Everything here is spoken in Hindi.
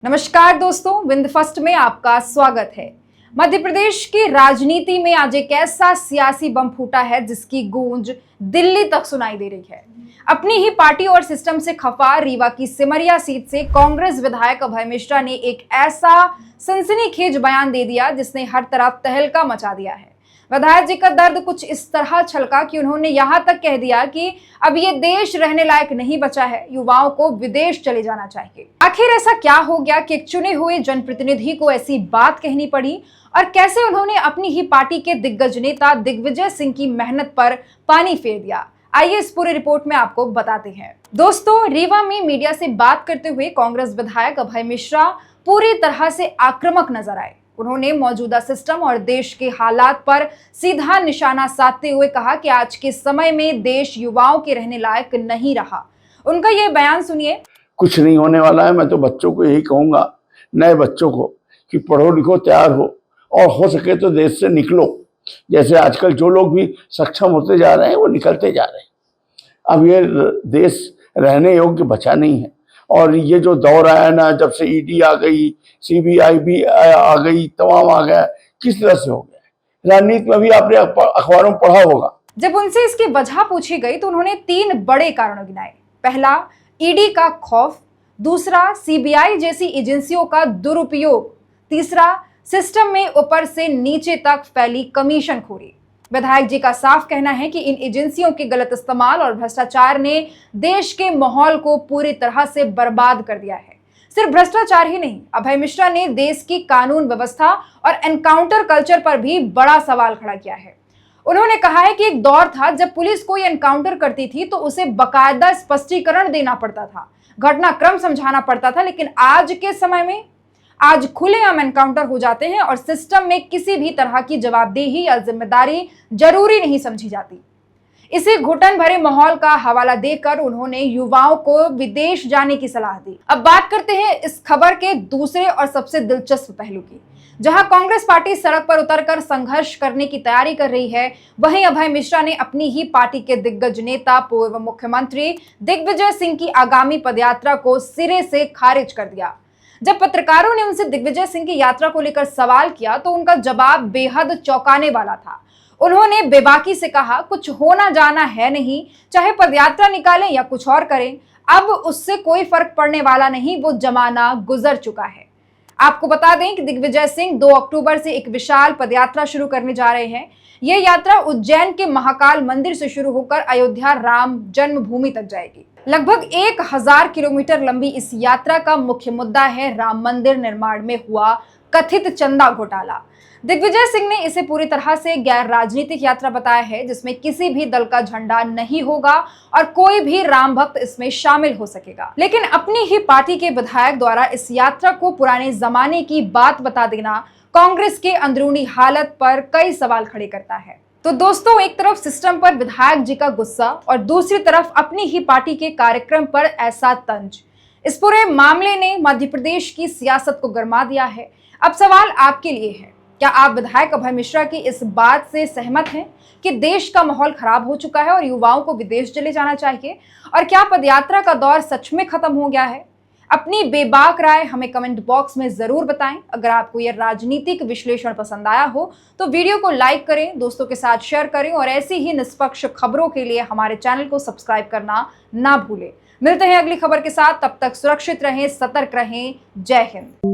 नमस्कार दोस्तों, विंद फर्स्ट में आपका स्वागत है। मध्य प्रदेश की राजनीति में आज एक ऐसा सियासी बम फूटा है जिसकी गूंज दिल्ली तक सुनाई दे रही है। अपनी ही पार्टी और सिस्टम से खफा रीवा की सिमरिया सीट से कांग्रेस विधायक अभय मिश्रा ने एक ऐसा सनसनीखेज बयान दे दिया जिसने हर तरफ तहलका मचा दिया है। विधायक जी का दर्द कुछ इस तरह छलका कि उन्होंने यहां तक कह दिया कि अब ये देश रहने लायक नहीं बचा है, युवाओं को विदेश चले जाना चाहिए। आखिर ऐसा क्या हो गया कि एक चुने हुए जनप्रतिनिधि को ऐसी बात कहनी पड़ी और कैसे उन्होंने अपनी ही पार्टी के दिग्गज नेता दिग्विजय सिंह की मेहनत पर पानी फेर दिया। आइए इस पूरी रिपोर्ट में आपको बताते हैं। दोस्तों, रीवा में मीडिया से बात करते हुए कांग्रेस विधायक अभय मिश्रा पूरी तरह से आक्रामक नजर आए। उन्होंने मौजूदा सिस्टम और देश के हालात पर सीधा निशाना साधते हुए कहा कि आज के समय में देश युवाओं के रहने लायक नहीं रहा। उनका ये बयान सुनिए। कुछ नहीं होने वाला है। मैं तो बच्चों को यही कहूंगा, नए बच्चों को, कि पढ़ो लिखो, तैयार हो और हो सके तो देश से निकलो। जैसे आजकल जो लोग भी सक्षम होते जा रहे हैं वो निकलते जा रहे हैं। अब ये देश रहने योग्य बचा नहीं है। और ये जो दौर आया ना, जब से ईडी आ गई, सीबीआई भी आ गई, तमाम आ गया, किस तरह से हो गया। राजनीति में भी आपने अखबारों में पढ़ा होगा। जब उनसे इसकी वजह पूछी गई तो उन्होंने 3 बड़े कारण गिनाए। पहला, ईडी का खौफ। दूसरा, सीबीआई जैसी एजेंसियों का दुरुपयोग। तीसरा, सिस्टम में ऊपर से नीचे तक फैली कमीशनखोरी। विधायक जी का साफ कहना है कि इन एजेंसियों के गलत इस्तेमाल और भ्रष्टाचार ने देश के माहौल को पूरी तरह से बर्बाद कर दिया है। सिर्फ भ्रष्टाचार ही नहीं, अभय मिश्रा ने देश की कानून व्यवस्था और एनकाउंटर कल्चर पर भी बड़ा सवाल खड़ा किया है। उन्होंने कहा है कि एक दौर था जब पुलिस कोई एनकाउंटर करती थी तो उसे बाकायदा स्पष्टीकरण देना पड़ता था, घटनाक्रम समझाना पड़ता था, लेकिन आज के समय में आज खुलेआम एनकाउंटर हो जाते हैं और सिस्टम में किसी भी तरह की जवाबदेही या जिम्मेदारी जरूरी नहीं समझी जाती। इसी घुटन भरे माहौल का हवाला देकर उन्होंने युवाओं को विदेश जाने की सलाह दी। अब बात करते हैं इस खबर के दूसरे और सबसे दिलचस्प पहलू की। जहां कांग्रेस पार्टी सड़क पर उतरकर संघर्ष करने की तैयारी कर रही है, वहीं अभय मिश्रा ने अपनी ही पार्टी के दिग्गज नेता पूर्व मुख्यमंत्री दिग्विजय सिंह की आगामी पदयात्रा को सिरे से खारिज कर दिया। जब पत्रकारों ने उनसे दिग्विजय सिंह की यात्रा को लेकर सवाल किया तो उनका जवाब बेहद चौंकाने वाला था। उन्होंने बेबाकी से कहा, कुछ होना जाना है नहीं, चाहे पदयात्रा निकालें या कुछ और करें, अब उससे कोई फर्क पड़ने वाला नहीं, वो जमाना गुजर चुका है। आपको बता दें कि दिग्विजय सिंह 2 अक्टूबर से एक विशाल पदयात्रा शुरू करने जा रहे हैं। यह यात्रा उज्जैन के महाकाल मंदिर से शुरू होकर अयोध्या राम जन्मभूमि तक जाएगी। लगभग 1000 किलोमीटर लंबी इस यात्रा का मुख्य मुद्दा है राम मंदिर निर्माण में हुआ कथित चंदा घोटाला। दिग्विजय सिंह ने इसे पूरी तरह से गैर राजनीतिक यात्रा बताया है, जिसमें किसी भी दल का झंडा नहीं होगा और कोई भी राम भक्त इसमें शामिल हो सकेगा। लेकिन अपनी ही पार्टी के विधायक द्वारा इस यात्रा को पुराने जमाने की बात बता देना कांग्रेस के अंदरूनी हालत पर कई सवाल खड़े करता है। तो दोस्तों, एक तरफ सिस्टम पर विधायक जी का गुस्सा और दूसरी तरफ अपनी ही पार्टी के कार्यक्रम पर ऐसा तंज। इस पूरे मामले ने मध्य प्रदेश की सियासत को गरमा दिया है। अब सवाल आपके लिए है, क्या आप विधायक अभय मिश्रा की इस बात से सहमत हैं कि देश का माहौल खराब हो चुका है और युवाओं को विदेश चले जाना चाहिए? और क्या पदयात्रा का दौर सच में खत्म हो गया है? अपनी बेबाक राय हमें कमेंट बॉक्स में जरूर बताएं। अगर आपको यह राजनीतिक विश्लेषण पसंद आया हो तो वीडियो को लाइक करें, दोस्तों के साथ शेयर करें और ऐसी ही निष्पक्ष खबरों के लिए हमारे चैनल को सब्सक्राइब करना ना भूलें। मिलते हैं अगली खबर के साथ, तब तक सुरक्षित रहें, सतर्क रहें। जय हिंद।